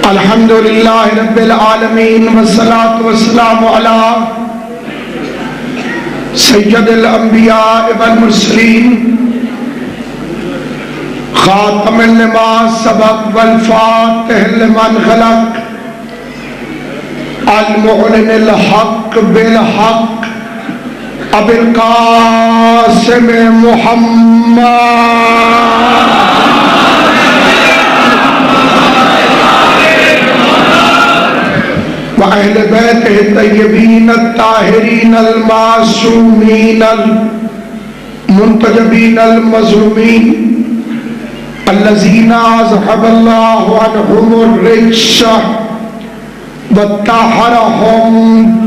الحمد للہ رب العالمین والصلاة والسلام علی سید الانبیاء والمرسلین خاتم لما سبق والفاتح لمن خلق المعلن الحق بالحق ابو القاسم محمد وأهل بيته الطيبين الطاهرين المعصومين المنتجبين المظلومين الذين أذهب الله عنهم الرجس وطهرهم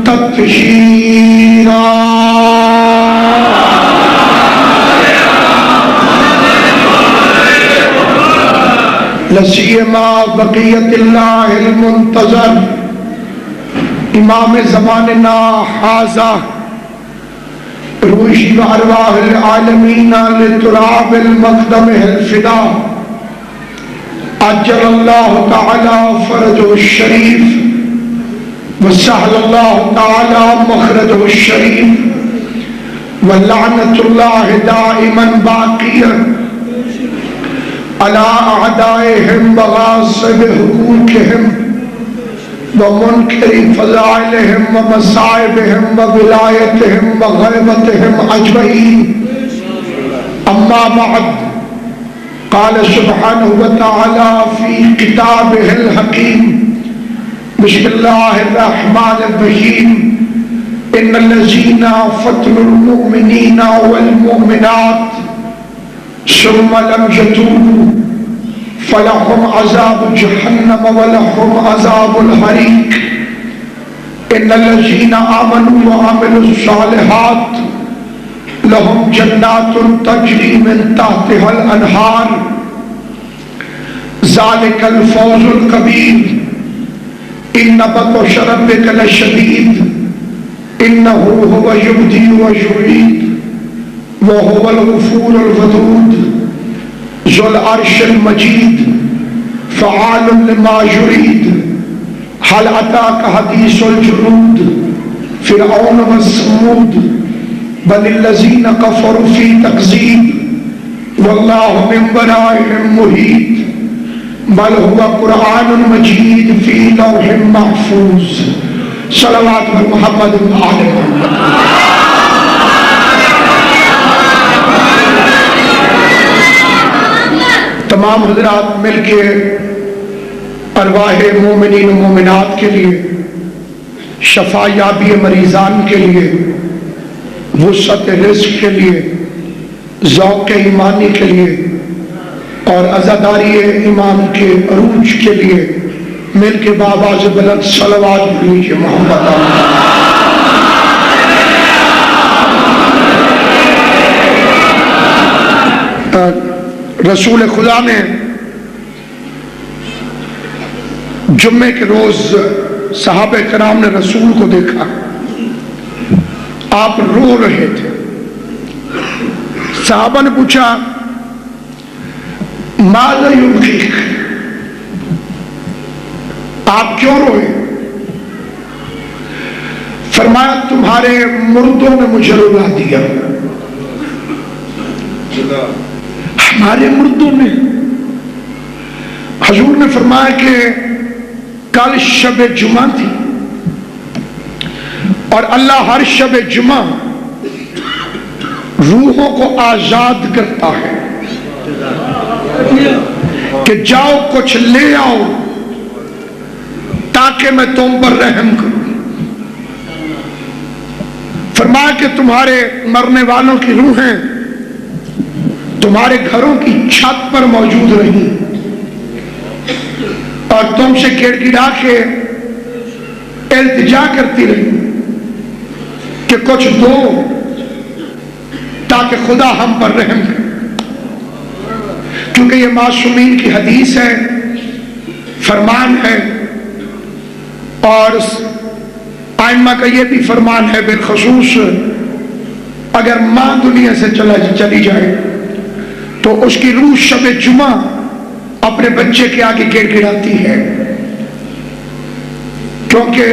تطهيرا لسيما بقية الله المنتظر امام زماننا حاضر روح ارواح العالمین لتراب المقدم الفدا اجل اللہ تعالی فرجہ الشریف وسهل اللہ تعالی مخرجہ الشریف ولعنت اللہ دائما باقیا على اعدائهم وغاصب حقوقهم ومنکر فضائلهم ومصائبهم وولایتهم وغیبتهم اجمعین اما بعد قال سبحانه وتعالى في كتابه الحكيم بسم الله الرحمن الرحيم ان الذين فتنوا المؤمنين والمؤمنات ثم لم يتوبوا فلهم عذاب جہنم ولهم عذاب الحریق ان الذين آمنوا وعملوا الصالحات لهم جنات تجری من تحتها الانہار ذلك الفوز الكبير ان بطش ربك لشدید انه هو يبدئ ويعيد وهو الغفور الودود ذو العرش المجید فعال لما يريد هل اتاك حدیث الجنود فرعون والثمود بل الذين كفروا في تكذيب والله من ورائهم محيط بل هو قرآن مجید في لوح محفوظ صلوات محمد وآل محمد. تمام حضرات مل کے ارواح مومنین و مومنات کے لیے شفا یابی مریضان کے لیے وسعت رزق کے لیے ذوق ایمانی کے لیے اور عزاداری امام کے عروج کے لیے مل کے بآواز بلند صلوات پڑھیے محمد رسول خدا نے جمعے کے روز صحابہ کرام نے رسول کو دیکھا آپ رو رہے تھے صحابہ نے پوچھا ماذا یبکیک آپ کیوں روئے فرمایا تمہارے مردوں نے مجھے رلا دیا ہمارے مردوں نے حضور نے فرمایا کہ کل شب جمعہ تھی اور اللہ ہر شب جمعہ روحوں کو آزاد کرتا ہے کہ جاؤ کچھ لے آؤ تاکہ میں تم پر رحم کروں فرمایا کہ تمہارے مرنے والوں کی روحیں تمہارے گھروں کی چھت پر موجود رہی اور تم سے گڑ گڑا کے التجا کرتی رہی کہ کچھ دو تاکہ خدا ہم پر رحم کرے کیونکہ یہ معصومین کی حدیث ہے فرمان ہے اور آئمہ کا یہ بھی فرمان ہے بالخصوص اگر ماں دنیا سے چلی جائے تو تو اس کی روح شب جمعہ اپنے بچے کے آگے گڑ گڑاتی ہے، کیونکہ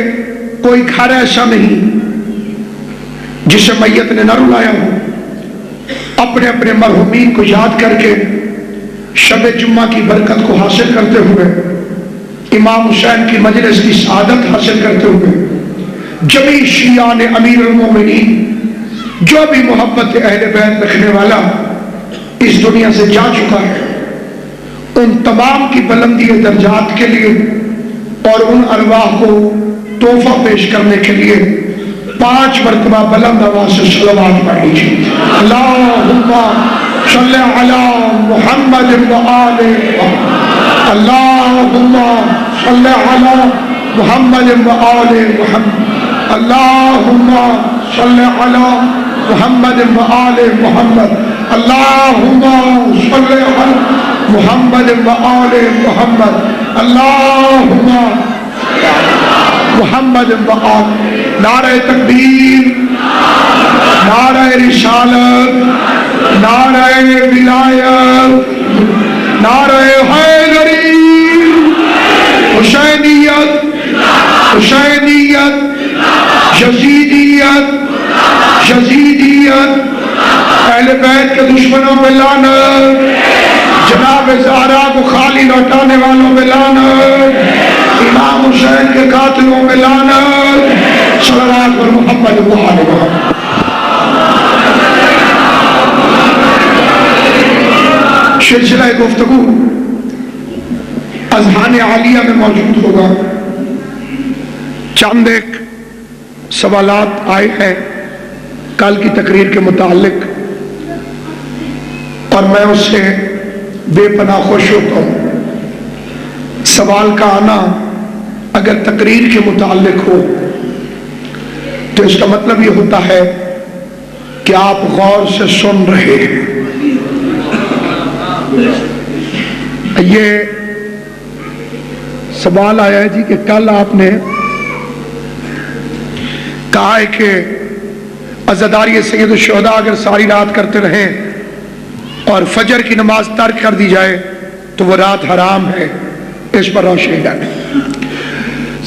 کوئی گھر ایسا نہیں جسے میت نے نہ رلایا ہو۔ اپنے اپنے مرحومین کو یاد کر کے شب جمعہ کی برکت کو حاصل کرتے ہوئے، امام حسین کی مجلس کی سعادت حاصل کرتے ہوئے، جمیع شیعان امیر المومنین جو بھی محبت اہل بیت رکھنے والا اس دنیا سے جا چکا ہے، ان تمام کی بلندی درجات کے لیے اور ان ارواح کو تحفہ پیش کرنے کے لیے 5 مرتبہ بلند آواز سے صلوات پڑھ لیجیے۔ اللہم صلی علی محمد و آل محمد، اللہم صلی علی محمد و آل محمد، اللہم صلی علی محمد و آل محمد، اللہم صلی علی محمد و آل محمد، اللہم محمد و آل۔ نعرہ تکبیر، نعرہ رسالت، نعرہ ولایت، نعرہ حیدری، حسینیت، حسینیت، یزیدیت، یزیدیت، اہل بیت کے دشمنوں پہ لعنت، جناب زہرا کو خالی لوٹانے والوں پہ لعنت، امام حسین کے قاتلوں پہ لعنت، صلوات پر محمد و آل محمد۔ سلسلہ گفتگو اذہان عالیہ میں موجود ہوگا۔ چند ایک سوالات آئے ہیں کل کی تقریر کے متعلق، اور میں اس سے بے پناہ خوش ہوتا ہوں۔ سوال کا آنا اگر تقریر کے متعلق ہو تو اس کا مطلب یہ ہوتا ہے کہ آپ غور سے سن رہے ہیں۔ یہ سوال آیا ہے جی کہ کل آپ نے کہا ہے کہ عزاداری سید الشہداء اگر ساری رات کرتے رہیں اور فجر کی نماز ترک کر دی جائے تو وہ رات حرام ہے، اس پر روشنی ڈالیں۔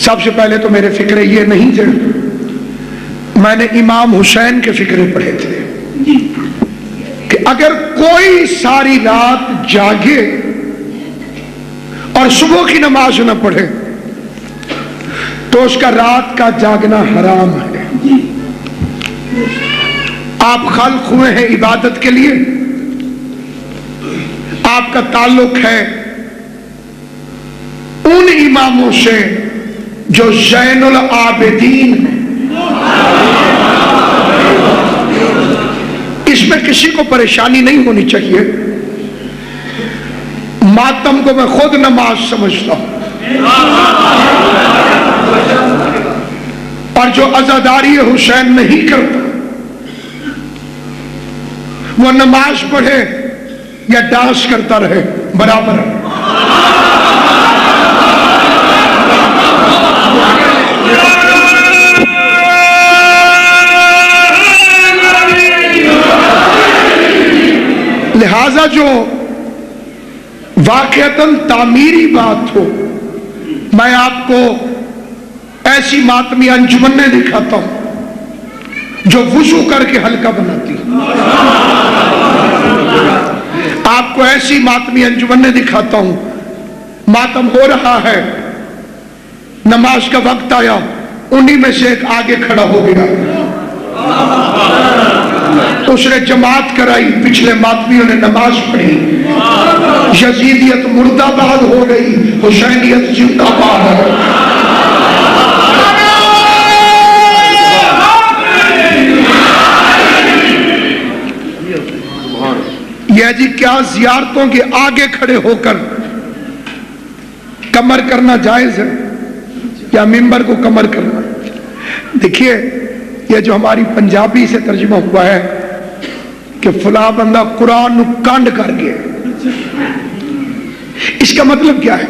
سب سے پہلے تو میرے فکرے یہ نہیں تھے، میں نے امام حسین کے فکرے پڑھے تھے کہ اگر کوئی ساری رات جاگے اور صبح کی نماز نہ پڑھے تو اس کا رات کا جاگنا حرام ہے۔ آپ خلق ہوئے ہیں عبادت کے لیے، آپ کا تعلق ہے ان اماموں سے جو زین العابدین ہیں۔ اس میں کسی کو پریشانی نہیں ہونی چاہیے۔ ماتم کو میں خود نماز سمجھتا ہوں، اور جو عزاداری حسین نہیں کرتا وہ نماز پڑھے یا ڈانس کرتا رہے برابر ہے۔ لہذا جو واقعتاً تعمیری بات ہو، میں آپ کو ایسی ماتمی انجمنیں دکھاتا ہوں جو وضو کر کے حلقہ بناتی، آپ کو ایسی ماتمی انجمنیں دکھاتا ہوں، ماتم ہو رہا ہے، نماز کا وقت آیا، انہی میں سے ایک آگے کھڑا ہو گیا، اس نے جماعت کرائی، پچھلے ماتمیوں نے نماز پڑھی، یزیدیت مردہ باد ہو گئی، حسینیت زندہ باد ہے۔ یہ جی کیا زیارتوں کے آگے کھڑے ہو کر کمر کرنا جائز ہے یا ممبر کو کمر کرنا؟ دیکھیے یہ جو ہماری پنجابی سے ترجمہ ہوا ہے کہ فلاں بندہ قرآن نو کانڈ کر گیا، اس کا مطلب کیا ہے؟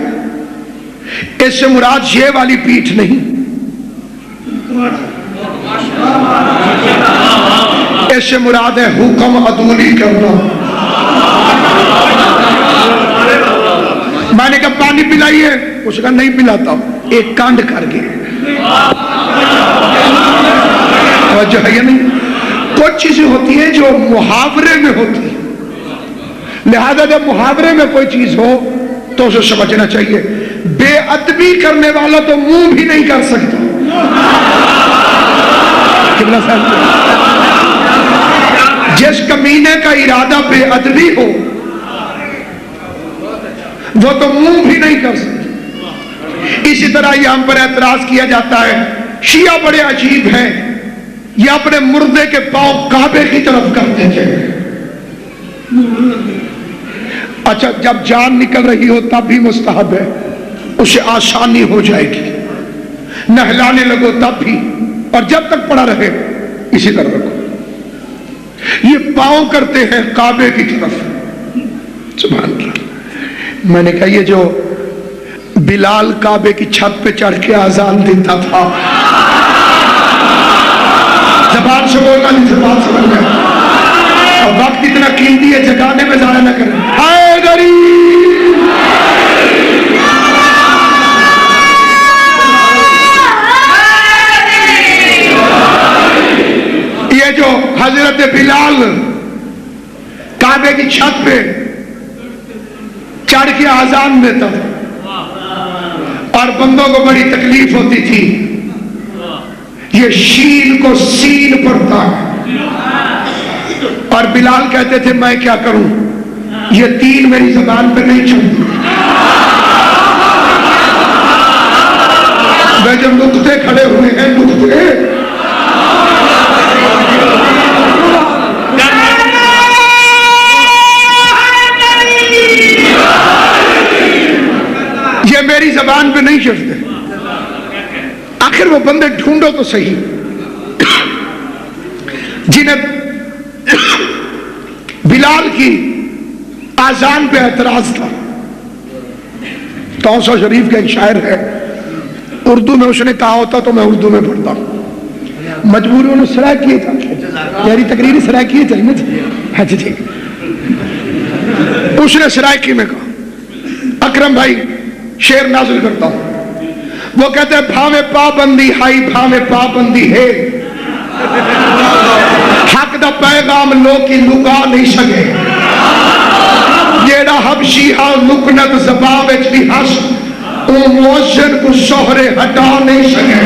اس سے مراد یہ والی پیٹھ نہیں، اس سے مراد ہے حکم عدولی کرنا۔ پلائیے؟ اس کا نہیں پلاتا ہوں، ایک کانڈ کر کے جو ہے یا نہیں؟ کچھ چیزیں ہوتی ہیں جو محاورے میں ہوتی ہیں، لہذا جب محاورے میں کوئی چیز ہو تو اسے سمجھنا چاہیے۔ بے ادبی کرنے والا تو منہ بھی نہیں کر سکتا، جس کمینے کا ارادہ بے ادبی ہو وہ تو منہ بھی نہیں کر سکتا۔ اسی طرح یہ ہم پر اعتراض کیا جاتا ہے، شیعہ بڑے عجیب ہیں، یہ اپنے مردے کے پاؤں کعبے کی طرف کرتے تھے۔ اچھا، جب جان نکل رہی ہو تب بھی مستحب ہے، اسے آسانی ہو جائے گی، نہلانے لگو تب بھی، اور جب تک پڑا رہے اسی طرح رکھو۔ یہ پاؤں کرتے ہیں کعبے کی طرف، سبحان اللہ۔ میں نے کہا یہ جو بلال کعبے کی چھت پہ چڑھ کے اذان دیتا تھا، زبان سے بولنا نہیں، زبان سے بولنا، اور وقت اتنا قیمتی ہے جگانے میں ضائع نہ کریں۔ حیدری یہ جو حضرت بلال کعبے کی چھت پہ چڑھ کے اذان دیتا تھا اور بندوں کو بڑی تکلیف ہوتی تھی، یہ شین کو سین پڑتا ہے، اور بلال کہتے تھے میں کیا کروں، یہ تین میری زبان پہ نہیں چلتی۔ میں جب نقطے کھڑے ہوئے ہیں، نقطے یہ میری زبان پہ نہیں چلتے۔ آخر وہ بندے ڈھونڈو تو صحیح جنہیں بلال کی آذان پہ اعتراض تھا۔ توسہ شریف کا ایک شاعر ہے، اردو میں اس نے کہا ہوتا تو میں اردو میں پڑھتا ہوں، مجبوری انہوں نے سرائے کیے تھا، میری تقریری سرائے کیے تھے نا؟ اچھا ٹھیک۔ اس نے سرائکی میں کہا، اکرم بھائی شعر نازل کرتا ہوں، وہ کہتے ہیں بھاوے پابندی ہائی بھاوے پابندی ہے، حق دا پیغام لوکی لکا نہیں سکے، جیڑا حبشی ہاں لکنت زبان وچ بھی ہس او موشن کو شہرے ہٹا نہیں سکے۔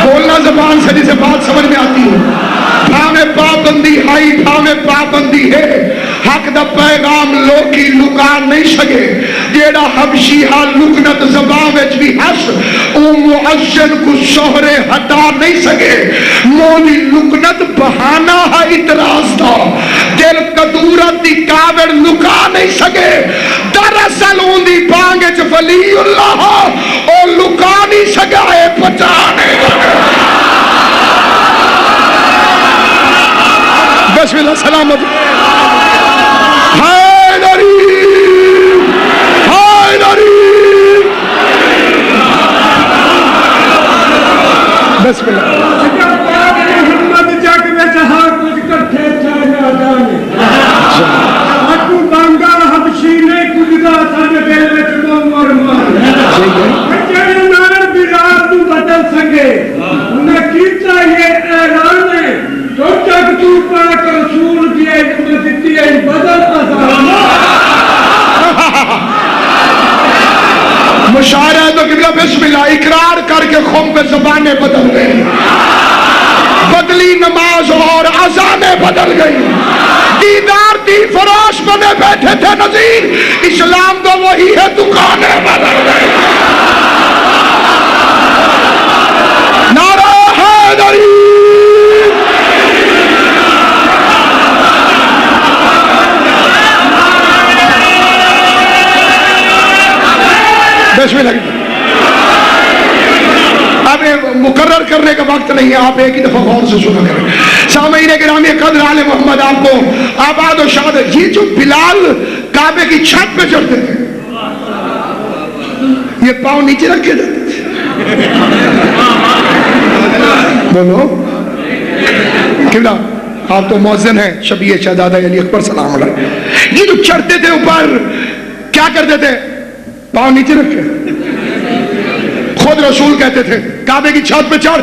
بولنا زبان سے جسے بات سمجھ میں آتی ہے، بھاوے پابندی ہائی بھاوے پابندی ہے، حق دا پیغام لوکی لکا نہیں سکے، جیڑا حبشی ہاں لکنت زبان وچ بھی ہس او معشر کو شہرے ہٹا نہیں سکے۔ مولی لکنت بہانا ہے اعتراض دا، دل قدورت دی کاوڑ لکا نہیں سکے، دراصل اون دی بانگ وچ ولی اللہ او لکا نہیں سکا ہے بچا نہیں سکے۔ بسم اللہ سلامت۔ حیدری حیدری بسم اللہ۔ محمد جگ میں جہاں کچھ کٹھے چاہنا جانے، اکو بانگا حبشی نے کجدا سانے دل میں چمور مانے، جڑے نار بلال تو بدل سکے، انہیں کیتا یہ اعلان ہے، جو جگ تو پاک رسول کی انہیں دیتی ہے بدل آزان۔ مشاعرہ ہے تو قبلہ بسم اللہ اقرار کر کے خم پہ زبانیں بدل گئی، بدلی نماز اور اذانیں بدل گئی، دیدار دی فروش بنے بیٹھے تھے نظیر، اسلام تو وہی ہے دکانیں بدل گئی۔ نعرہ حیدری بسم اللہ۔ اب مقرر کرنے کا وقت نہیں ہے، آپ ایک ہی دفعہ غور سے سنا کریں۔ سامعین گرامی قدر آل محمد، آپ کو آباد و شاد۔ یہ جو بلال کعبے کی چھت پہ چڑھتے تھے، یہ پاؤں نیچے رکھے جاتے تھے، بولو قبلہ آپ تو مؤذن ہیں، شبیہ شہزادہ علی اکبر سلام علیہ، یہ جو چڑھتے تھے اوپر کیا کرتے تھے؟ پاؤں نیچے رکھ کے. خود رسول کہتے تھے کعبے کی چھت پہ چڑھ.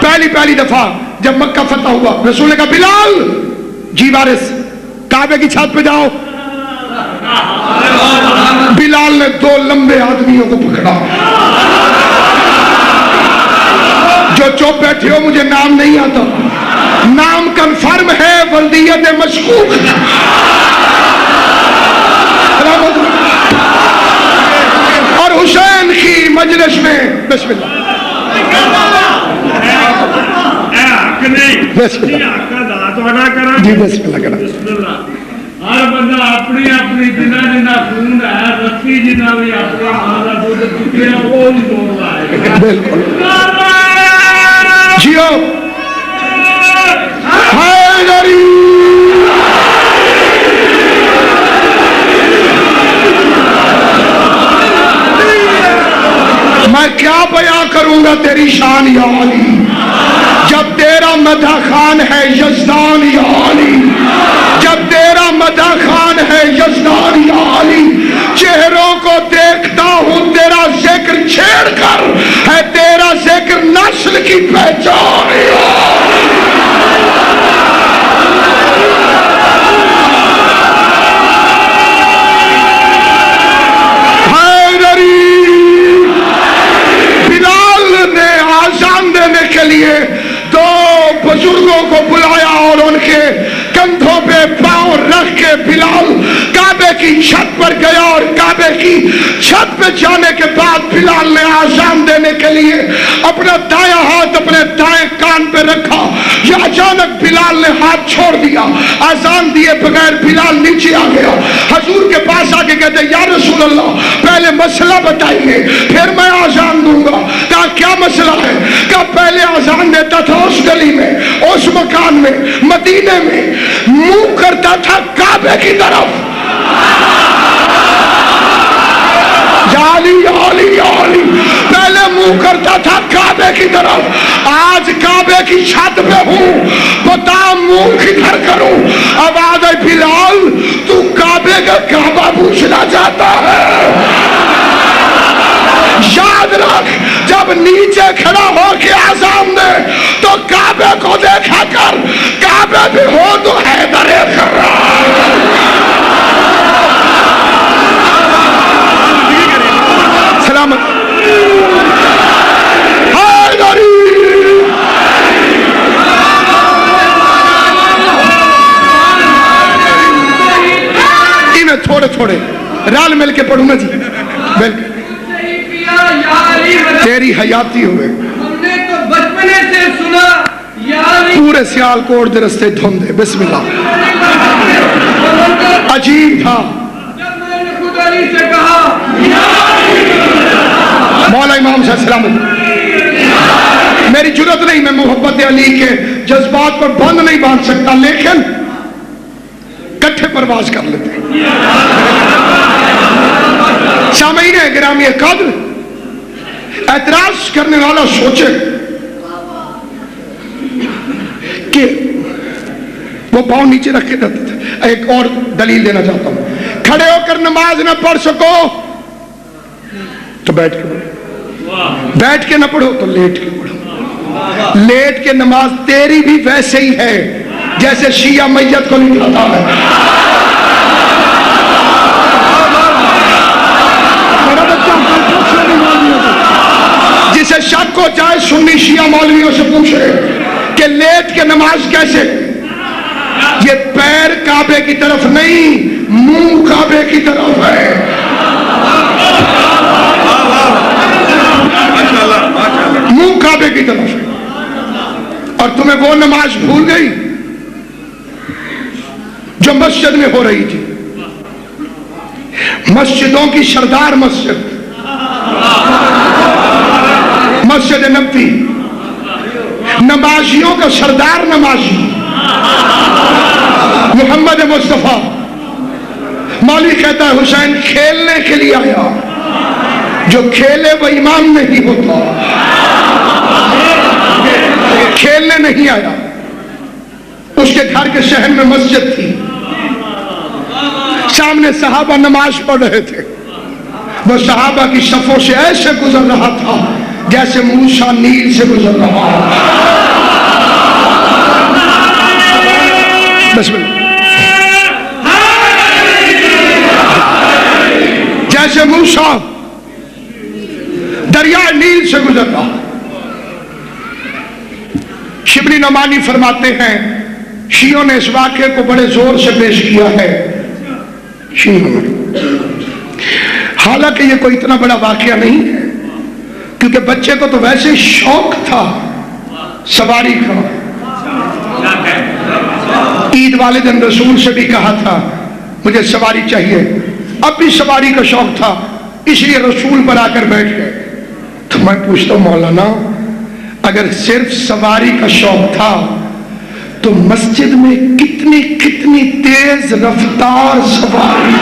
پہلی دفعہ جب مکہ فتح ہوا رسول نے کہا بلال جی وارث کعبے کی چھت پہ جاؤ. بلال نے 2 لمبے آدمیوں کو پکڑا. جو چپ بیٹھے ہو مجھے نام نہیں آتا, نام کنفرم ہے ولدیت مشکوک. اور حسین کی مجلس میں بسم اللہ جی بسم اللہ کرا. ہر بندہ اپنی اپنی جنہ خون ہے رسی جنہ بھی اپنا مالا دودھ چکے ہیں وہ بھی بول رہا ہے. بالکل جیو حیدری. میں کیا بیان کروں گا تیری شان یا علی, جب تیرا مدح خان ہے یزدان یا علی, جب تیرا مدح خان ہے یزدان یا علی. چہروں کو دیکھتا ہوں تیرا ذکر چھیڑ کر ہے تیرا ذکر نسل کی پہچان یا کے لیے 2 بزرگوں کو بلایا اور ان کے کندھوں پہ پاؤں رکھ کے بلال کعبے کی چھت پر گیا. اور کعبے کی چھت پہ جانے کے بعد بلال نے آذان دینے کے لیے اپنا دایاں ہاتھ اپنے دائیں کان پہ رکھا. یہ اچانک بلال نے ہاتھ چھوڑ دیا. آذان دیے بغیر بلال نیچے آ گیا. حضور کے پاس آ کے کہتے یا رسول اللہ پہلے مسئلہ بتائیے پھر میں آذان دوں گا. کہا کیا مسئلہ ہے؟ کہا پہلے آذان دیتا تھا اس گلی میں اس مکان میں مدینے میں, منہ کرتا تھا کعبے کی طرف. پہلے منہ کرتا تھا کعبے کی طرف, آج کعبے کی چھت پہ ہوں بتا منہ کدھر کروں. آواز آئی بلال تو کعبے کا کعبہ پوچھنا چاہتا ہے؟ یاد رکھ جب نیچے کھڑا ہو کے آذان دے تو کعبے کو دیکھا کر, کعبے بھی ہو تو حیدر کرار. سلامت حیدری. انہیں تھوڑے رال مل کے پڑھوں گا جی. بالکل تیری حیاتی ہوئے ہم نے تو بچپنے سے سنا پورے سیال کوٹ دے رستے دھوندے. بسم اللہ عجیب تھا. جب میں نے خود علی سے کہا مولا امام صلی اللہ علیہ وسلم میری جرت نہیں, میں محبت علی کے جذبات پر بند نہیں باندھ سکتا, لیکن کٹھے پرواز کر لیتے. سامعین گرامی قدر, اعتراض کرنے والا سوچے کہ وہ پاؤں نیچے رکھ کے رہتے تھے. ایک اور دلیل دینا چاہتا ہوں, کھڑے ہو کر نماز نہ پڑھ سکو تو بیٹھ کے پڑھو, بیٹھ کے نہ پڑھو تو لیٹ کے پڑھو. لیٹ کے نماز تیری بھی ویسے ہی ہے جیسے شیعہ میت کو نکلاتا ہے. جسے شک ہو جائے سنی شیعہ مولویوں سے پوچھے کہ لیٹ کے نماز کیسے, یہ پیر کعبے کی طرف نہیں منہ کعبے کی طرف ہے. منہ کعبے کی طرف ہے. اور تمہیں وہ نماز بھول گئی جو مسجد میں ہو رہی تھی. مسجدوں کی سردار مسجد مسجد نبوی, نمازیوں کا سردار نمازی محمد مصطفیٰ. مولوی کہتا ہے حسین کھیلنے کے لیے آیا, جو کھیلے وہ امام نہیں ہوتا. کھیلنے نہیں آیا. اس کے گھر کے شہر میں مسجد تھی, سامنے صحابہ نماز پڑھ رہے تھے، وہ صحابہ کی صفوں سے ایسے گزر رہا تھا جیسے موسیٰ نیل سے گزر رہا ہے۔ بسم اللہ، جیسے موسیٰ دریائے نیل سے گزر رہا۔ شبلی نعمانی فرماتے ہیں شیعوں نے اس واقعے کو بڑے زور سے پیش کیا ہے، شیعوں نے، حالانکہ یہ کوئی اتنا بڑا واقعہ نہیں ہے، کیونکہ بچے کو تو ویسے شوق تھا سواری کا۔ عید والے دن رسول سے بھی کہا تھا مجھے سواری چاہیے، اب بھی سواری کا شوق تھا، اس لیے رسول پر آ کر بیٹھ گئے۔ تو میں پوچھتا ہوں مولانا، اگر صرف سواری کا شوق تھا تو مسجد میں کتنی تیز رفتار سواری،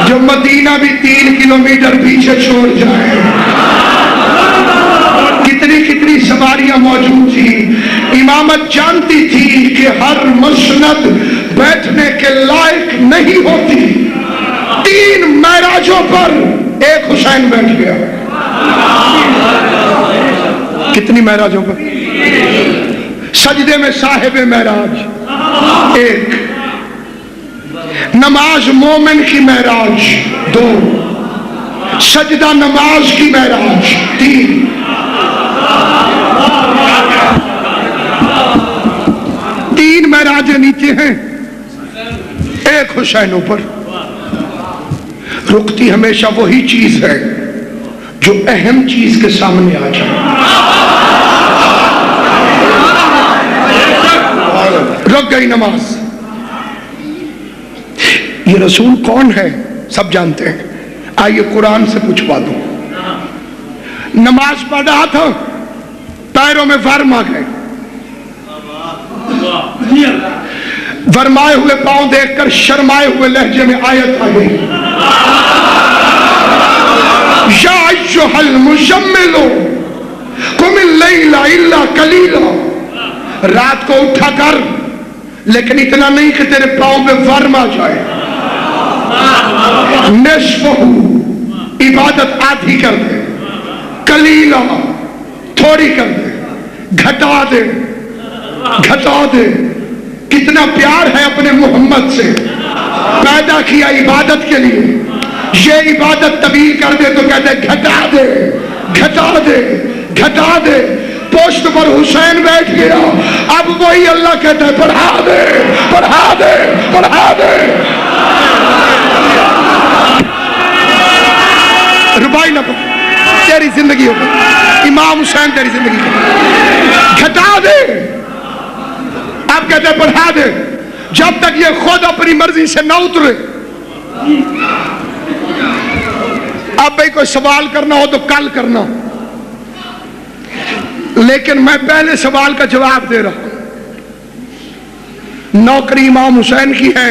جو مدینہ بھی 3 کلومیٹر پیچھے چھوڑ جائے، کتنی سواریاں موجود تھی۔ امامت جانتی تھی کہ ہر مسند بیٹھنے کے لائق نہیں ہوتی، 3 معراجوں پر ایک حسین بیٹھ گیا۔ کتنی معراجوں پر؟ سجدے میں صاحب معراج 1، نماز مومن کی معراج 2، سجدہ نماز کی معراج 3۔ تین معراجیں نیچے ہیں، ایک حسین اوپر۔ رکتی ہمیشہ وہی چیز ہے جو اہم چیز کے سامنے آ جائے۔ رک گئی نماز۔ یہ رسول کون ہے سب جانتے ہیں، آئیے قرآن سے پوچھوا دوں۔ نماز پڑھ رہا تھا، پیروں میں ورم آ گئے، ورمائے ہوئے پاؤں دیکھ کر شرمائے ہوئے لہجے میں آیت آ گئی، یا ایھا المزمل قم اللیل الا قلیلا۔ رات کو اٹھا کر، لیکن اتنا نہیں کہ تیرے پاؤں پہ ورم آ جائے۔ نصفہ، عبادت آدھی کر دے، قلیلا تھوڑی کر دے، گھٹا دے، گھٹا دے۔ کتنا پیار ہے اپنے محمد سے، پیدا کیا عبادت کے لیے، یہ عبادت طویل کر دے تو کہتے گھٹا دے، گھٹا دے، گھٹا دے۔ پوسٹ پر حسین بیٹھ گیا، اب وہی اللہ کہتا ہے پڑھا دے، پڑھا دے، پڑھا دے۔ ربائی نہ پڑھ، تیری زندگی ہو گئی، امام حسین تیری زندگی ہو، گھٹا دے۔ اب کہتے ہیں پڑھا دے، جب تک یہ خود اپنی مرضی سے نہ اترے۔ اب بھئی کوئی سوال کرنا ہو تو کل کرنا، لیکن میں پہلے سوال کا جواب دے رہا ہوں۔ نوکری امام حسین کی ہے،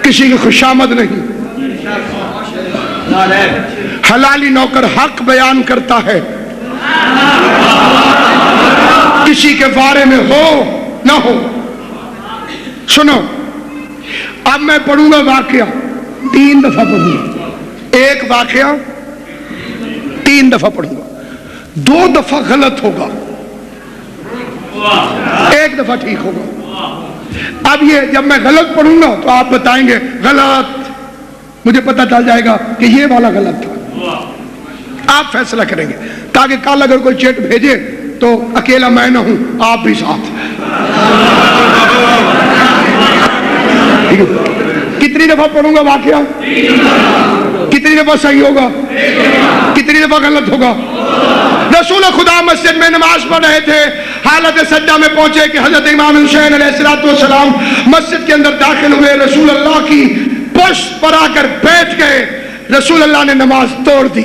کسی کی خوشامد نہیں۔ حلالی نوکر حق بیان کرتا ہے، کسی کے بارے میں ہو نہ ہو۔ سنو، اب میں پڑھوں گا واقعہ، 3 دفعہ پڑھوں گا، ایک واقعہ 3 دفعہ پڑھوں گا، 2 دفعہ غلط ہوگا، 1 دفعہ ٹھیک ہوگا۔ اب یہ جب میں غلط پڑھوں گا تو آپ بتائیں گے غلط، مجھے پتہ چل جائے گا کہ یہ والا غلط تھا، آپ فیصلہ کریں گے، تاکہ کل اگر کوئی چیٹ بھیجے تو اکیلا میں نہ ہوں، آپ بھی ساتھ۔ کتنی دفعہ پڑھوں گا واقعہ؟ کتنی دفعہ صحیح ہوگا؟ کتنی دفعہ غلط ہوگا؟ رسول خدا مسجد میں نماز پڑھ رہے تھے، حالت سجدہ میں پہنچے کہ حضرت امام حسین علیہ السلام مسجد کے اندر داخل ہوئے، رسول اللہ کی پشت پر آ کر بیٹھ گئے۔ رسول اللہ نے نماز توڑ دی۔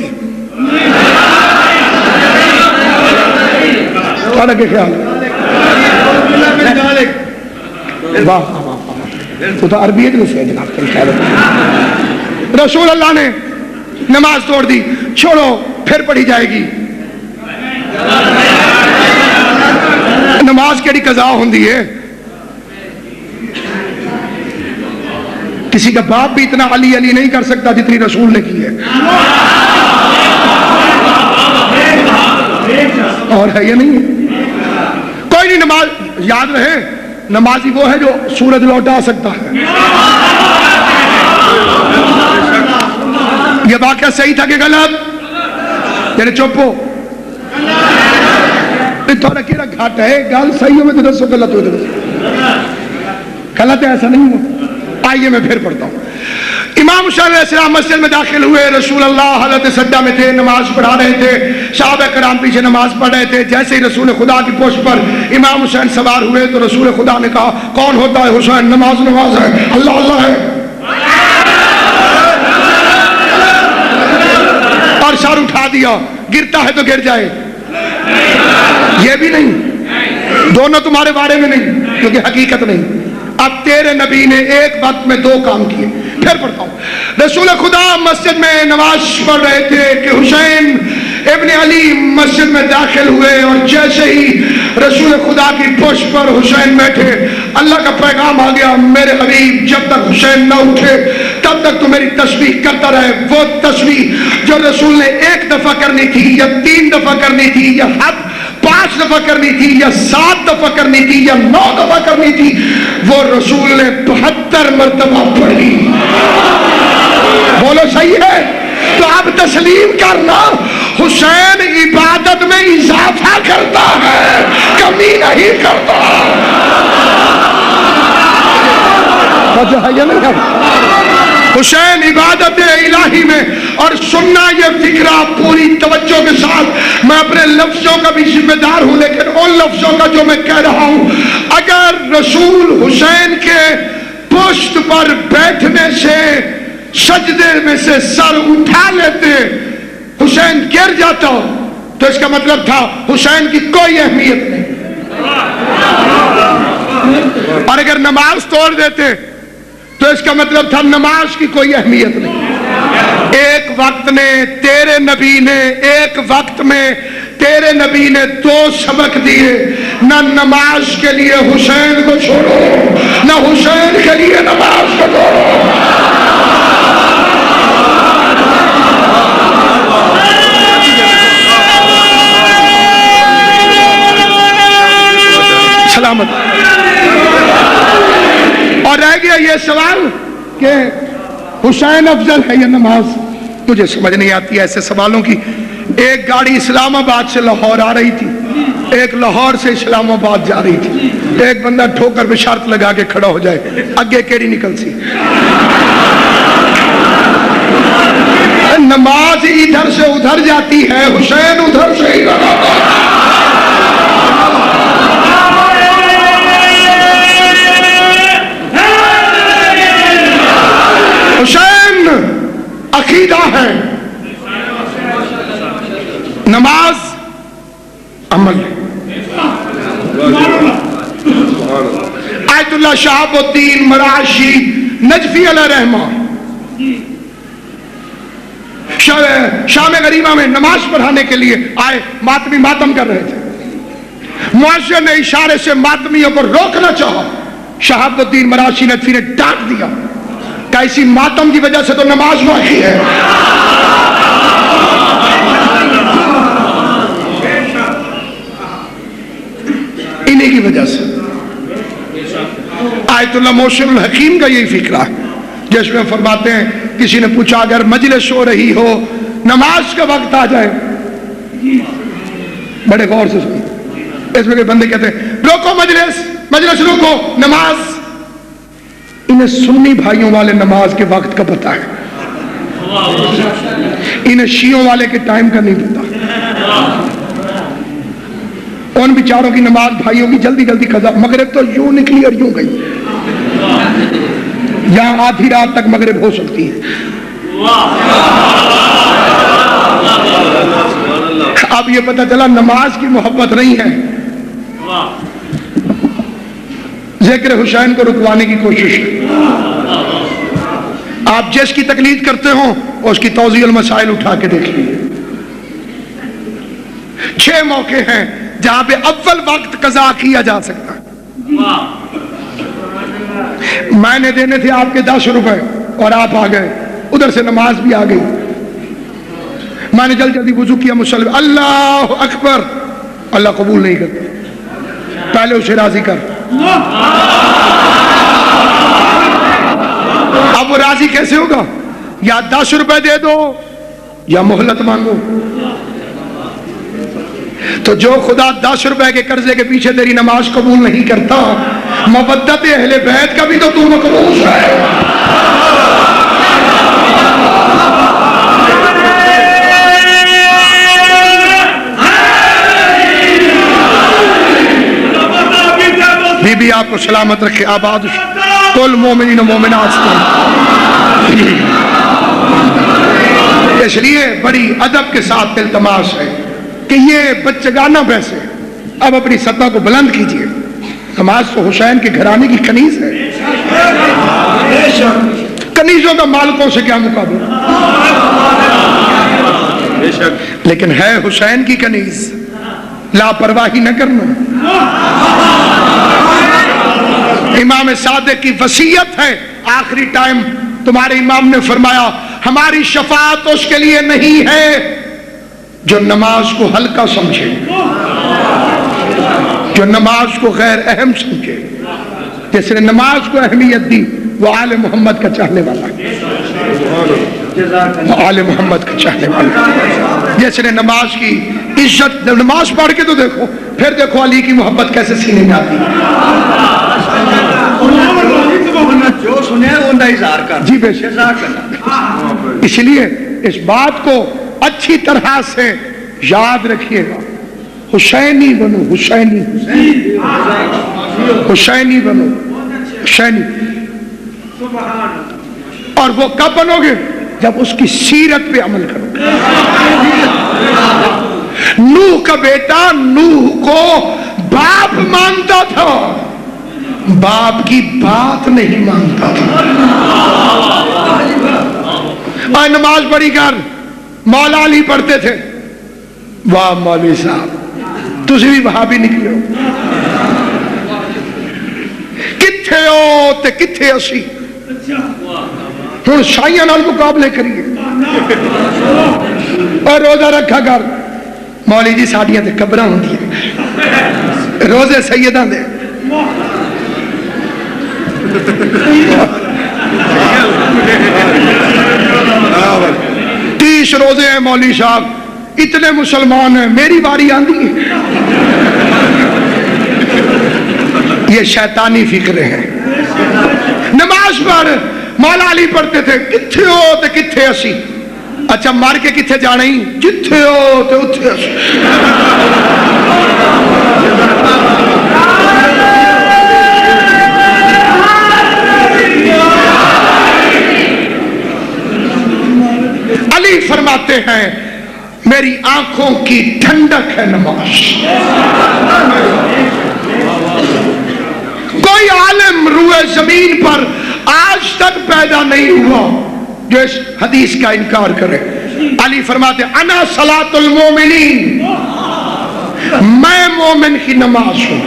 کے خیال تو عربیت میں سے جناب، رسول اللہ نے نماز توڑ دی، چھوڑو پھر پڑھی جائے گی۔ نماز کیڑی قضا ہوندی ہے؟ کسی کا باپ بھی اتنا علی علی نہیں کر سکتا جتنی رسول نے کی ہے. اور ہے یہ نہیں ہے؟ کوئی نہیں. نماز یاد رہے، نمازی وہ ہے جو سورج لوٹا سکتا ہے. یہ واقعہ صحیح تھا کہ غلط؟ یعنی چپ ہو. تھوڑا کیڑا گھاٹ ہے، گل صحیح ہو میں تو دسو، غلط ہو تو دسو. غلط ہے ایسا نہیں ہو. آئیے میں پھر پڑھتا ہوں. امام حسین علیہ السلام مسجد میں داخل ہوئے. رسول اللہ حالت سجدہ میں تھے، نماز پڑھا رہے تھے. صحابہ کرام پیچھے نماز پڑھ رہے تھے. جیسے ہی رسول خدا کی پشت پر امام حسین سوار ہوئے تو رسول خدا نے کہا کون ہوتا ہے؟ حسین. نماز نماز ہے، اللہ اللہ ہے. اور سر اٹھا دیا. گرتا ہے تو گر جائے. یہ بھی نہیں، دونوں تمہارے بارے میں نہیں، کیونکہ حقیقت نہیں. اب تیرے نبی نے ایک وقت میں دو کام کیے. پھر پڑھتا ہوں. رسول خدا مسجد میں نماز پڑھ رہے تھے کہ حسین ابن علی مسجد میں داخل ہوئے، اور جیسے ہی رسول خدا کی پشت پر حسین بیٹھے، اللہ کا پیغام آ گیا، میرے حبیب جب تک حسین نہ اٹھے تب تک تو میری تسبیح کرتا رہے. وہ تسبیح جو رسول نے ایک دفعہ کرنی تھی یا 3 دفعہ کرنی تھی یا 5 دفعہ کرنی تھی یا 7 دفعہ کرنی تھی یا 9 دفعہ کرنی تھی، وہ رسول نے 72 مرتبہ پڑھی. بولو صحیح ہے؟ تو اب تسلیم کرنا، حسین عبادت میں اضافہ کرتا ہے، کمی نہیں کرتا. وجہ ہے یا نہیں؟ حسین عبادت الہی میں. اور سننا یہ فکرہ پوری توجہ کے ساتھ. میں اپنے لفظوں کا بھی ذمہ دار ہوں، لیکن ان لفظوں کا جو میں کہہ رہا ہوں، اگر رسول حسین کے پشت پر بیٹھنے سے سجدے میں سے سر اٹھا لیتے، حسین گر جاتا، تو اس کا مطلب تھا حسین کی کوئی اہمیت نہیں. اور اگر نماز توڑ دیتے تو اس کا مطلب تھا نماز کی کوئی اہمیت نہیں. ایک وقت نے تیرے نبی نے، ایک وقت میں تیرے نبی نے 2 سبق دیے. نہ نماز کے لیے حسین کو چھوڑو، نہ حسین کے لیے نماز کو چھوڑو. سلامت. اور رہ گیا یہ سوال کہ حسین افضل ہے یا نماز. مجھے سمجھ نہیں آتی ایسے سوالوں کی. ایک گاڑی اسلام آباد سے لاہور آ رہی تھی، ایک لاہور سے اسلام آباد جا رہی تھی. ایک بندہ ٹھوکر پہ شرط لگا کے کھڑا ہو جائے، اگے کیڑی نکل سی؟ نماز ادھر سے ادھر جاتی ہے، حسین ادھر سے ادھر آتا ہے. حسین عقیدہ ہے، نماز عمل ہے. آیت اللہ شہاب الدین مراشی نجفی علیہ رحمہ شام غریبہ میں نماز پڑھانے کے لیے آئے. ماتمی ماتم کر رہے تھے. مؤذن نے اشارے سے ماتمیوں کو روکنا چاہا. شہاب الدین مراشی نجفی نے ڈانٹ دیا کہ اسی ماتم کی وجہ سے تو نماز باقی ہے. انہی کی وجہ سے. آیت اللہ موشن الحکیم کا یہی فکرہ ہے، جس میں فرماتے ہیں کسی نے پوچھا اگر مجلس ہو رہی ہو، نماز کا وقت آ جائے، بڑے غور سے سنیں. اس میں کہ بندے کہتے ہیں روکو مجلس روکو، نماز. انہیں سنی بھائیوں والے نماز کے وقت کا پتہ ہے، انہیں شیعوں والے کے ٹائم کا نہیں پتہ. ان بیچاروں کی نماز بھائیوں کی جلدی جلدی قضا. مغرب تو یوں نکلی اور یوں گئی، یہاں آدھی رات تک مغرب ہو سکتی ہے. اب یہ پتہ چلا نماز کی محبت نہیں ہے، ذکر حسین کو رکوانے کی کوشش ہے. آپ جس کی تقلید کرتے ہوں اس کی توضیح المسائل اٹھا کے دیکھ لیجیے. 6 موقع ہیں جہاں پہ اول وقت وقت قضا کیا جا سکتا ہے۔ میں نے دینے تھے آپ کے 10 روپے اور آپ آ گئے، ادھر سے نماز بھی آ گئی، میں نے جلدی وضو کیا، مسلم اللہ اکبر، اللہ قبول نہیں کرتا، پہلے اسے راضی کر۔ اب وہ راضی کیسے ہوگا؟ یا 10 روپے دے دو یا مہلت مانگو۔ تو جو خدا 10 روپے کے قرضے کے پیچھے تیری نماز قبول نہیں کرتا، مودت اہل بیت کا بھی تو تو مقبول ہے۔ بی بی آپ کو سلامت رکھے، آباد کل مومنین و مومنات سے۔ اس لیے بڑی ادب کے ساتھ التماس ہے کہ یہ بچگانہ پیسے اب اپنی سطح کو بلند کیجئے۔ نماز تو حسین کے گھرانے کی کنیز ہے، کنیزوں کا مالکوں سے کیا مقابلہ، لیکن ہے حسین کی کنیز، لاپرواہی نہ کرنا۔ امام صادق کی وصیت ہے، آخری ٹائم تمہارے امام نے فرمایا ہماری شفاعت اس کے لیے نہیں ہے جو نماز کو ہلکا سمجھے، جو نماز کو غیر اہم سمجھے۔ جس نے نماز کو اہمیت دی وہ آل محمد کا چاہنے والا ہے، وہ آل محمد کا چاہنے والا ہے۔ جس نے نماز کی عزت، نماز پڑھ کے تو دیکھو، پھر دیکھو علی کی محبت کیسے سینے میں آتی ہے۔ جو سنے وہ اظہار کر، جی بے شک۔ اس لیے اس بات کو اچھی طرح سے یاد رکھیے گا، حسینی بنو، حسینی حسینی بنو، حسینی۔ اور وہ کب بنو گے؟ جب اس کی سیرت پہ عمل کرو گے۔ نوح کا بیٹا نوح کو باپ مانتا تھا، باپ کی بات نہیں مانتا تھا۔ اور نماز پڑھی کر مولا علی پڑھتے تھے، واہ مولوی صاحب تسی بھی وہاں بھی نکلے ہو، کتھے ہو تے کتھے اسی، ہن شاہیاں نال مقابلے کریے اور روزہ رکھا کر۔ مولی جی ساڈیاں تے قبراں ہوندیاں، روزے سیداں دے، تیس روزے ہیں مولوی صاحب، اتنے مسلمان ہیں، میری باری آندی ہے۔ یہ شیطانی فکرے ہیں۔ نماز پڑھ، مولا علی پڑھتے تھے، کتھے ہو تے کتھے اسی، اچھا مار کے کتھے جانا ہی، جتھے ہو تے اتھے اسی۔ علی فرماتے ہیں میری آنکھوں کی ٹھنڈک ہے نماز۔ کوئی عالم روئے زمین پر آج تک پیدا نہیں ہوا جو اس حدیث کا انکار کرے۔ علی فرماتے انا صلاۃ المومنین، میں مومن کی نماز ہوں۔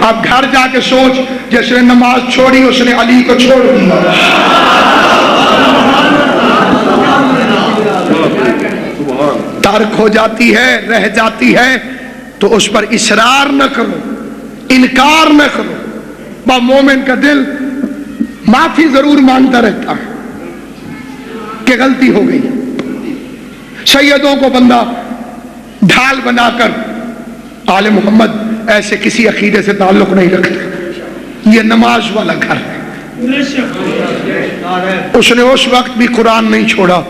اب گھر جا کے سوچ، جس نے نماز چھوڑی اس نے علی کو چھوڑ دیا۔ ترک ہو جاتی ہے، رہ جاتی ہے تو اس پر اصرار نہ کرو، انکار نہ کرو۔ با مومن کا دل معافی ضرور مانگتا رہتا ہے کہ غلطی ہو گئی۔ سیدوں کو بندہ ڈھال بنا کر، آل محمد ایسے کسی عقیدے سے تعلق نہیں رکھتے، یہ نماز والا گھر ہے۔ اس نے اس وقت بھی قرآن نہیں چھوڑا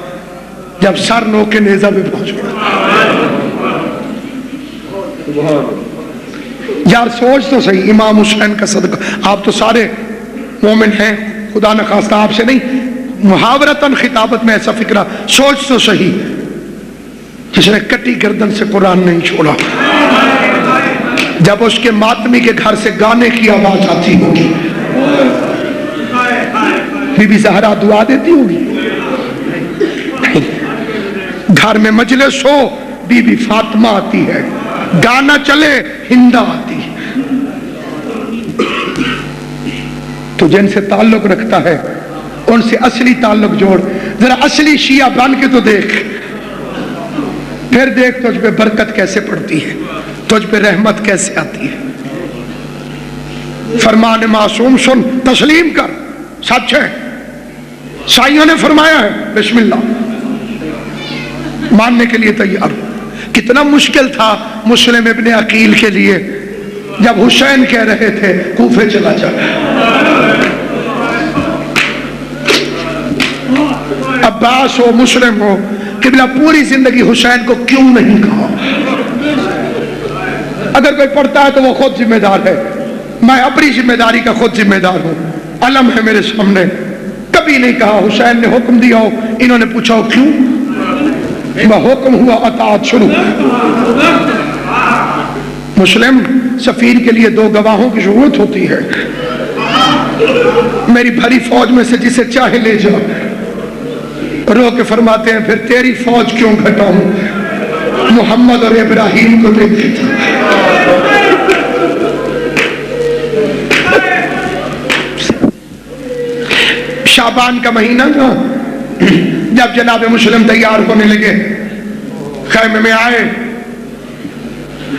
جب سر نو کے نیزہ پہ پہنچ گیا۔ یار سوچ تو صحیح، امام حسین کا صدقہ، آپ تو سارے مومن ہیں، خدا نخواستہ آپ سے نہیں، محاورتاً خطابت میں ایسا فکرہ، سوچ تو صحیح، جس نے کٹی گردن سے قرآن نہیں چھوڑا، جب اس کے ماتمی کے گھر سے گانے کی آواز آتی ہوگی، بی بی زہرا دعا دیتی ہوگی، گھر میں مجلس ہو بی بی فاطمہ آتی ہے، گانا چلے ہندا آتی ہے. تو جن سے تعلق رکھتا ہے ان سے اصلی تعلق جوڑ. ذرا اصلی شیعہ بن کے تو دیکھ, پھر دیکھ تجھ پہ برکت کیسے پڑتی ہے, تجھ پہ رحمت کیسے آتی ہے. فرمان معصوم سن, تسلیم کر, سچ ہے. سائیوں نے فرمایا ہے, بسم اللہ, ماننے کے لیے تیار. کتنا مشکل تھا مسلم ابن عقیل کے لیے جب حسین کہہ رہے تھے کوفے چلا جا. عباس ہو, مسلم ہو, قبلہ پوری زندگی حسین کو کیوں نہیں کہا؟ اگر کوئی پڑھتا ہے تو وہ خود ذمہ دار ہے, میں اپنی ذمہ داری کا خود ذمہ دار ہوں. علم ہے میرے سامنے, کبھی نہیں کہا. حسین نے حکم دیا ہو, انہوں نے پوچھا ہو کیوں, حکم ہوا اطاعت شروع. مسلم سفیر کے لیے 2 گواہوں کی ضرورت ہوتی ہے. میری بھری فوج میں سے جسے چاہے لے جا. رو کے فرماتے ہیں پھر تیری فوج کیوں گھٹاؤں, محمد اور ابراہیم کو دیکھ. شعبان کا مہینہ تھا, جب جناب مسلم تیار ہونے لگے, خیمے میں آئے.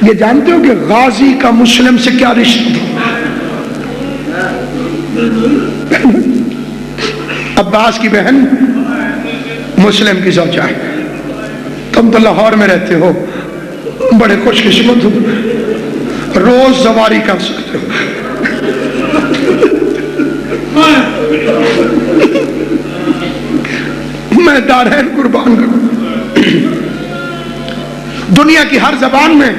یہ جانتے ہو کہ غازی کا مسلم سے کیا رشتہ تھا؟ عباس کی بہن مسلم کی زوجہ ہے. تم تو لاہور میں رہتے ہو, بڑے خوش قسمت ہو, روز سواری کر سکتے ہو. میں دارین قربان کروں. دنیا کی ہر زبان میں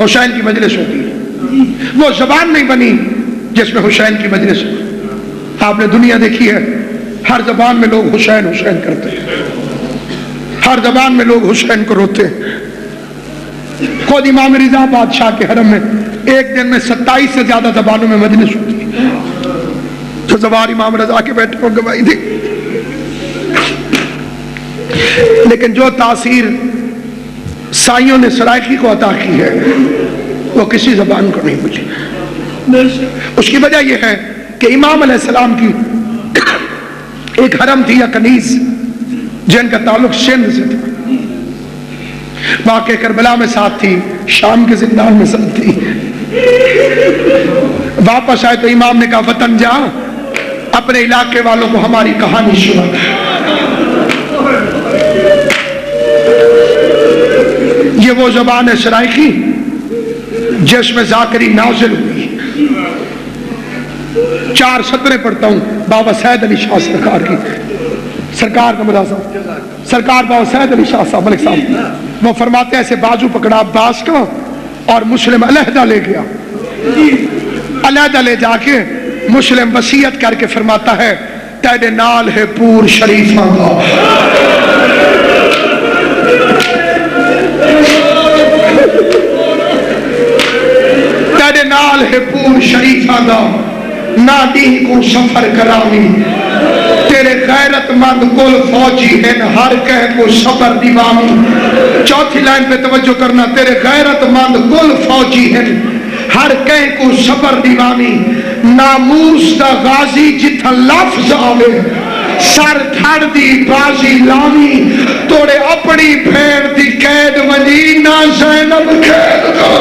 حسین کی مجلس ہوتی ہے, وہ زبان نہیں بنی جس میں حسین کی مجلس ہو. آپ نے دنیا دیکھی ہے, ہر زبان میں لوگ حسین حسین کرتے ہیں, ہر زبان میں لوگ حسین کو روتے ہیں. خود امام رضا بادشاہ کے حرم میں ایک دن میں 27 سے زیادہ زبانوں میں مجلس ہوتی ہے. تو زبان امام رضا کے بیٹے کو گواہی دی. لیکن جو تاثیر سائیوں نے سرائیکی کو عطا کی ہے وہ کسی زبان کو نہیں ملی. اس کی وجہ یہ ہے کہ امام علیہ السلام کی ایک حرم تھی یا کنیز جن کا تعلق سندھ سے تھا. واقع کربلا میں ساتھ تھی, شام کے زندان میں ساتھ تھی. واپس آئے تو امام نے کہا وطن جا, اپنے علاقے والوں کو ہماری کہانی سنا. یہ وہ زبان ہے سرائیکی جس میں ذاکری نازل ہوئی. 4 سطریں پڑھتا ہوں بابا سید علی شاہ سرکار کی. سرکار کا مدازہ سرکار بابا سید علی شاہ صاحب ملک صاحب, وہ فرماتے ہیں ایسے بازو پکڑا عباس کا اور مسلم علیحدہ لے گیا. علیحدہ لے جا کے مسلم وصیت کر کے فرماتا ہے تیرے نال ہے پور شریفاں کا. تیرے نال ہے پور شریفاں کا, نہ دی کو سفر کرامی. تیرے غیرت مند کل فوجی ہیں, ہر کہہ کو صبر دیوامی. 4تھی لائن پہ توجہ کرنا, تیرے غیرت مند کل فوجی ہیں, ہر کہہ کو صبر دیوامی. ناموس دا غازی جتھا لفظ آوے, سر تھڑ دی بازی لامی. توڑے اپنی بھیڑ دی قید ونی, نہ زینب قید دا.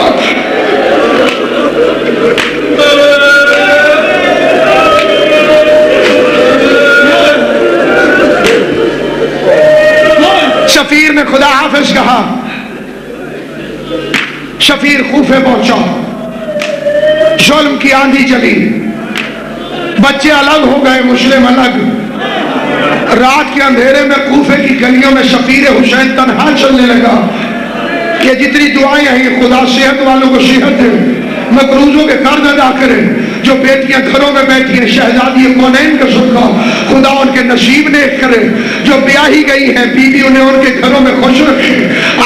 شفیر نے خدا حافظ کہا, شفیر کوفے پہنچا, ظلم کی آندھی چلی, بچے الگ ہو گئے, مسلم الگ. رات کے اندھیرے میں کوفے کی گلیوں میں شفیر حسین تنہا چلنے لگا. کہ جتنی دعائیں ہیں خدا صحت والوں کو صحت دے, مقروضوں کے قرض ادا کرے, جو بیٹیاں گھروں میں بیٹھی ہیں شہزادی کونین کا صدقہ خدا ان کے نصیب نیک کرے, جو بیاہی گئی ہیں بیوی انہیں ان کے گھروں میں خوش رکھے.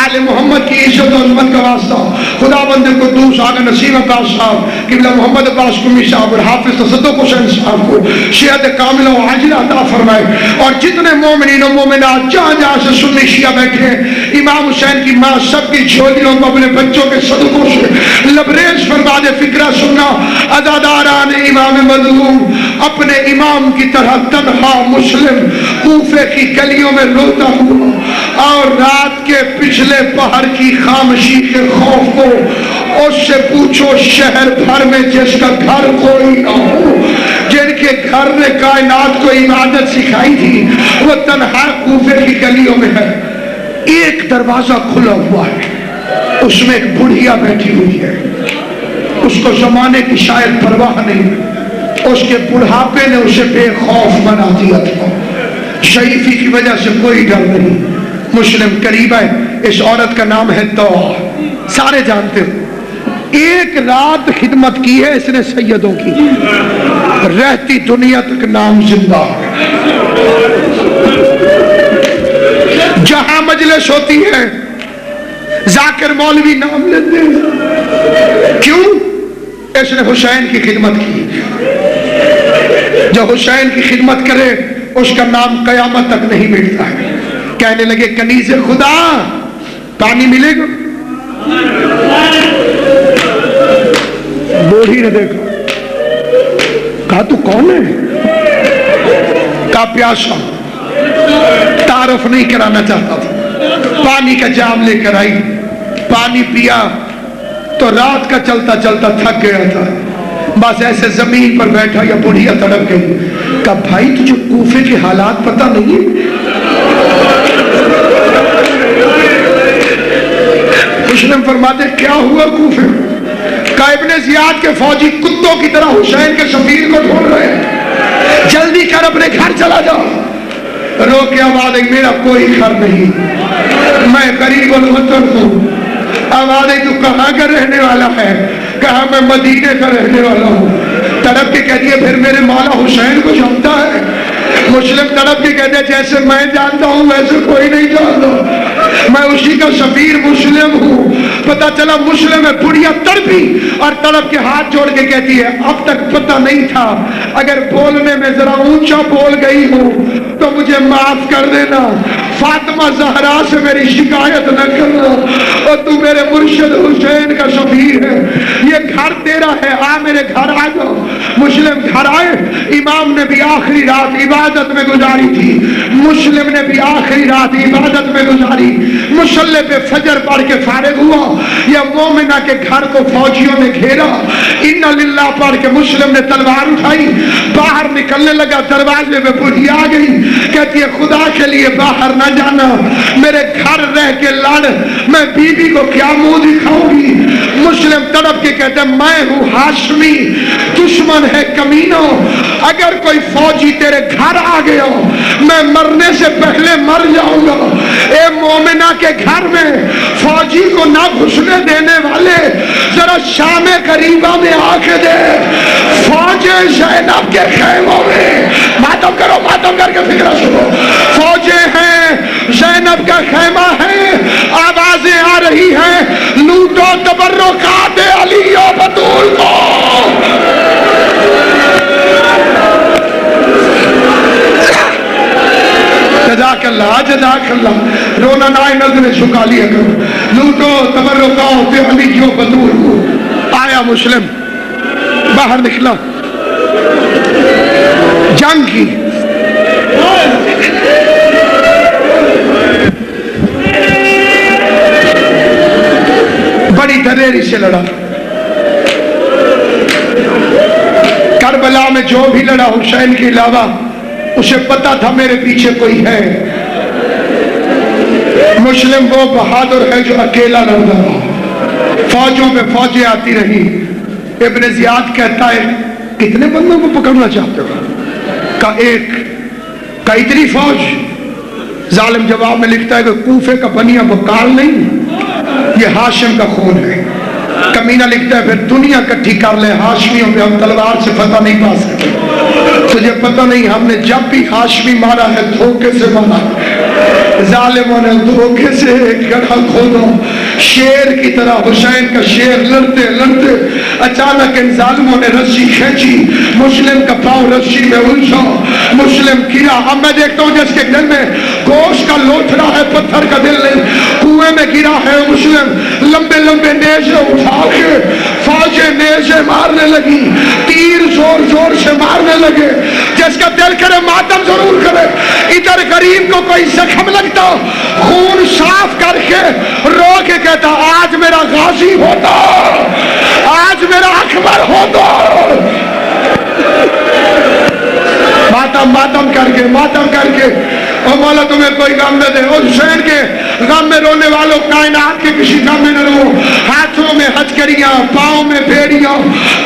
آل محمد کی عزت و عظمت کا واسطہ خدا بند قدوس آقا نسیم عباس صاحب قبلہ محمد عباس قمی صاحب اور حافظ تصدق حسین صاحب کو صحت کاملہ و عاجلہ عطا فرمائے، اور جتنے مومنین و مومنات جہاں جہاں سے سنی شیعہ بیٹھے ہیں، امام حسین کی ماں سب کی جھولیوں کو اپنے بچوں کے صدقوں سے لبریز فرما دے۔ فکرہ سننا، عزاداران امام مظلوم اپنے امام کی طرح تنہا مسلم کوفے کی گلیوں میں روتا ہوا، اور رات کے پچھلے پہر کی خاموشی کے خوف کو اس سے پوچھو شہر بھر میں جس کا گھر کوئی نہ ہو، جن کے گھر نے کائنات کو عبادت سکھائی تھی، وہ تنہا کوفے کی گلیوں میں ہے۔ ایک دروازہ کھلا ہوا ہے، اس میں ایک بڑھیا بیٹھی ہوئی ہے، اس کو زمانے کی شاید پرواہ نہیں، اس کے بڑھاپے نے اسے بے خوف بنا دیا تھا، شریفی کی وجہ سے کوئی ڈر نہیں۔ مسلم قریب ہے، اس عورت کا نام ہے توحہ، سارے جانتے ہو۔ ایک رات خدمت کی ہے اس نے سیدوں کی، رہتی دنیا تک نام زندہ ہے۔ جہاں مجلس ہوتی ہے ذاکر مولوی نام لیتے ہیں، کیوں؟ اس نے حسین کی خدمت کی۔ جو حسین کی خدمت کرے اس کا نام قیامت تک نہیں ملتا ہے۔ کہنے لگے کنیز خدا پانی ملے گا؟ بوڑھی نے دیکھا، کہا تو کون ہے؟ کہا پیاسا، تعارف نہیں کرانا چاہتا تھا۔ پانی کا جام لے کر آئی، پانی پیا تو رات کا چلتا چلتا تھک گیا تھا، بس ایسے زمین پر بیٹھا، یا بڑھیا تڑپ گئی۔ کہا بھائی تجھے کوفے کے حالات پتہ نہیں ہے؟ مسلم فرماتے کیا ہوا کوفے میں؟ کہا ابن زیاد کے فوجی کتوں کی طرح حسین کے سفیر کو ڈھونڈ رہے ہیں، جلدی کر اپنے گھر چلا جاؤ۔ رو کے آواز آئی میرا کوئی گھر نہیں، میں غریب الوطن ہوں۔ آواز آئی تو کہاں کا رہنے والا ہے؟ کہا میں مدینے کا رہنے والا ہوں۔ تڑپ کے کہہ دیا پھر میرے مولا حسین کو جانتا ہے؟ مسلم تڑپ کے کہتے جیسے میں جانتا ہوں ویسے کوئی نہیں جانتا، میں اسی کا سفیر مسلم ہوں۔ پتا چلا مسلم ہے، بڑھیا تڑپی اور تڑپ کے ہاتھ جوڑ کے کہتی ہے اب تک پتہ نہیں تھا، اگر بولنے میں ذرا اونچا بول گئی ہوں تو مجھے معاف کر دینا، فاطمہ زہرا سے میری شکایت نہ کرنا، اور تو میرے مرشد حسین کا سفیر ہے، یہ گھر تیرا ہے، آ میرے گھر آ جاؤ۔ مسلم گھر آئے، امام نے بھی آخری رات عبادت میں گزاری تھی، مسلم نے بھی آخری رات عبادت میں گزاری، مصلی پہ فجر پڑھ کے فارغ ہوا، یا مومنہ کے گھر کو فوجیوں نے گھیرا، ان للہ پڑھ کے مسلم نے تلوار اٹھائی، باہر نکلنے لگا، دروازے میں بڑھی آ گئی، کہتی ہے خدا کے لیے باہر نہ جانا، میرے گھر رہ کے لڑ، میں بیوی کو کیا منہ دکھاؤں گی؟ مسلم تڑپ کے کہتے ہیں میں ہوں ہاشمی، دشمن ہے کمینوں، اگر کوئی فوجی تیرے گھر آ گیا میں مرنے سے پہلے مر جاؤں گا۔ اے مومنہ کے گھر میں فوجی کو نہ گھسنے دینے والے ذرا شام قریبہ میں آ کے دے، فوج زینب کے خیموں میں ماتم کرو، ماتم کر کے فکرہ سنو، فوجیں ہیں، زینب کا خیمہ ہے، آوازیں آ رہی ہیں لوٹو تبرکات علی و بطول کو۔ جزاک اللہ، جزاک اللہ، رونا نہ نظر جھکا لیا کرو، لوٹو تبرکات علی و بطول کو۔ آیا مسلم باہر نکلا، جنگ کی، بڑی دلیری سے لڑا، کربلا میں جو بھی لڑا حسین کے علاوہ اسے پتا تھا میرے پیچھے کوئی ہے۔ مسلم وہ بہادر ہے جو اکیلا لڑتا رہا، فوجوں پہ فوجیں آتی رہی۔ ابن زیاد کہتا ہے کتنے بندوں کو پکڑنا چاہتے ہو؟ کا ایک، کا اتنی فوج؟ ظالم جواب میں لکھتا ہے کہ کوفے کا بنیا بکال نہیں، یہ ہاشم کا خون ہے۔ کمینہ لکھتا ہے پھر دنیا کٹھی کر لے، ہاشمیوں پہ ہم تلوار سے فتح نہیں پا سکتے، تجھے پتہ نہیں ہم نے جب بھی ہاشمی مارا ہے دھوکے سے مارا ہے، ظالموں نے دھوکے سے گڑھا کھودا، شیر کی طرح حسین کا شیر لڑتے لڑتے اچانک ان ظالموں نے رسی کھینچی، مسلم کا پاؤں رسی میں الجھا، مسلم گرا۔ اب میں دیکھتا ہوں جس کے دل میں گوشت کا لوتھڑا ہے، پتھر کا دل نہیں، کنویں میں گرا ہے مسلم۔ لمبے لمبے نیزے اٹھا کے فوجیں نیزے مارنے لگی، تیر زور زور سے مارنے لگے۔ جس کا دل کرے ماتم ضرور کرے، ادھر غریب کو کوئی زخم لگتا خون صاف کر کے رو کے کہتا آج میرا غازی ہوتا، آج میرا اکبر ہوتا۔ ماتم کر کے او مولا تمہیں کوئی غم نہ دے۔ اور حسین کے غم میں رونے والوں کائنات کے کسی غم میں نہ رو۔ ہاتھوں میں ہتھکڑیاں، پاؤں میں بھیڑیاں،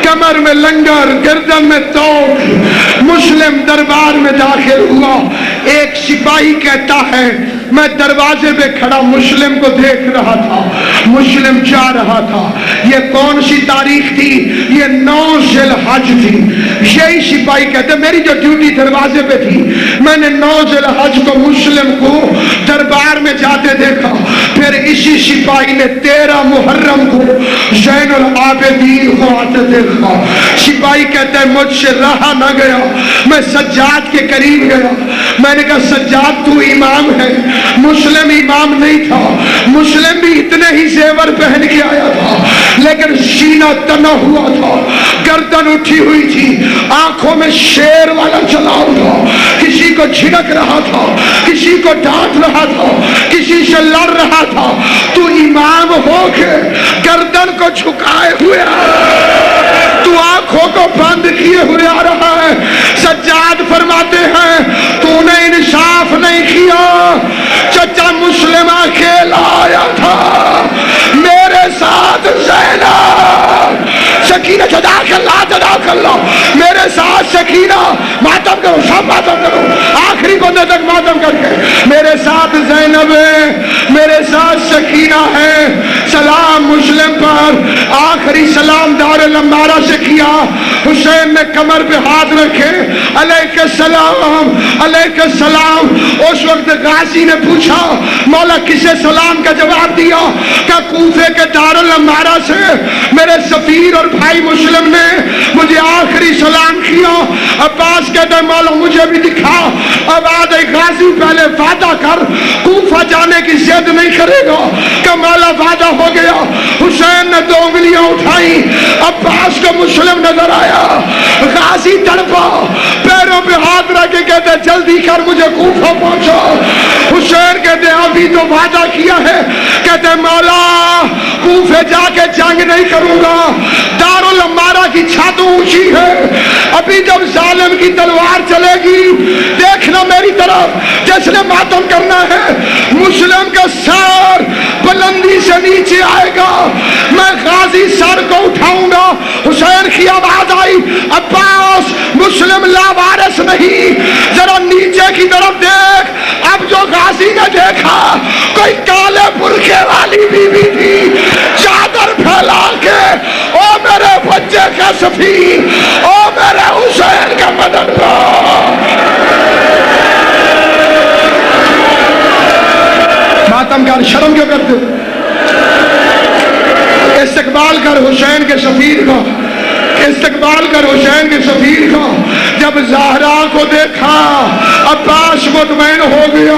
کمر میں لنگر، گردن میں توق، مسلم دربار میں داخل ہوا۔ ایک سپاہی کہتا ہے میں دروازے پہ کھڑا مسلم کو دیکھ رہا تھا، مسلم جا رہا تھا۔ یہ کون سی تاریخ تھی؟ یہ 9 ذی الحج تھی۔ یہی سپاہی کہتے میری جو ڈیوٹی دروازے پہ تھی، میں نے 9 ذی الحج کو مسلم کو دربار میں جاتے دیکھا۔ پھر اسی سپاہی نے 13 محرم کو زین العابدین کو آتے دیکھا۔ سپاہی کہتے ہیں مجھ سے رہا نہ گیا، میں سجاد کے قریب گیا۔ میں نے کہا سجاد تو امام ہے، مسلم امام نہیں تھا۔ مسلم بھی اتنے ہی زیور پہن کے آیا تھا، لیکن سینہ تنا ہوا تھا، گردن اٹھی ہوئی تھی، آنکھوں میں شیر والا جلاؤ تھا، کسی کو جھڑک رہا تھا، کسی کو ڈانٹ رہا تھا، کسی سے لڑ رہا تھا۔ تو امام ہو کے گردن کو جھکائے ہوئے تو آنکھوں کو بند کیے ہوئے آ رہا ہے۔ سجاد فرماتے ہیں تو نے انصاف نہیں کیا، چچا مسلم اکیلا آیا تھا، میرے ساتھ زینب سکینہ جزاک اللہ میرے ساتھ سکینہ، ماتم کرو سب ماتم کرو، آخری بندے تک ماتم کر کے، میرے ساتھ زینب ہے، میرے ساتھ سکینہ ہے۔ سلام مسلم پر، آخری سلام دار الامارہ سے کیا۔ حسین نے کمر پہ ہاتھ رکھے، علیہ السلام علیہ السلام۔ اس وقت غازی نے پوچھا مولا کسے سلام کا جواب دیا؟ کہ کوفے کے دار الامارہ سے میرے سفیر اور بھائی مسلم نے مجھے آخری سلام کیا۔ عباس کہتے ہیں مولا مجھے بھی دکھا۔ اب آج غازی پہلے وعدہ کر کوفہ جانے کی ضد نہیں کرے گا کہ مولا وعدہ ہو گیا۔ حسین نے 2 انگلیاں اٹھائی، عباس کو مسلم نظر آیا، غازی تڑپا، پیروں پہ ہاتھ رکھ کے کہتے جلدی کر مجھے کوفہ پہنچا۔ حسین کہتے ابھی تو وعدہ کیا ہے، کہتے مولا کوفے جا کے جنگ نہیں کروں گا، دار الامارہ کی چھت اونچی ہے، ابھی جب ظالم کی تلوار چلے گی دیکھنا میری طرف، جس نے ماتم کرنا ہے مسلم کا سر بلندی سے نیچے آئے گا، میں غازی سر کو اٹھاؤں گا۔ حسین کی آواز آئی عباس مسلم لاوارث نہیں، ذرا نیچے کی طرف دیکھ۔ اب جو غازی نے دیکھا کوئی کالے برقعے والی بیوی تھی، چادر پھیلا کے او میرے بچے کا سفیر، او میرے حسین کا مددگار۔ ماتم کر، شرم کیوں کرتے؟ استقبال کر حسین کے سفیر کا، استقبال کر حسین کے سفیر کا۔ جب زہرا کو دیکھا عباس مطمئن ہو گیا۔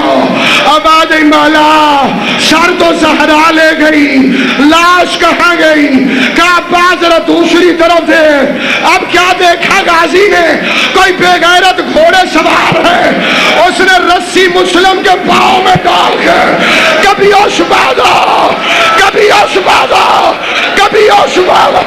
اب آ گئی مولا، سر تو زہرا لے گئی، لاش کہاں گئی؟ کہا عباس ذرا دوسری طرف دے۔ اب کیا دیکھا غازی نے؟ کوئی بے غیرت گھوڑے سوار ہے، اس نے رسی مسلم کے پاؤں میں ڈال کے کبھی اس بازا، کبھی اس بازا، کبھی اس بازا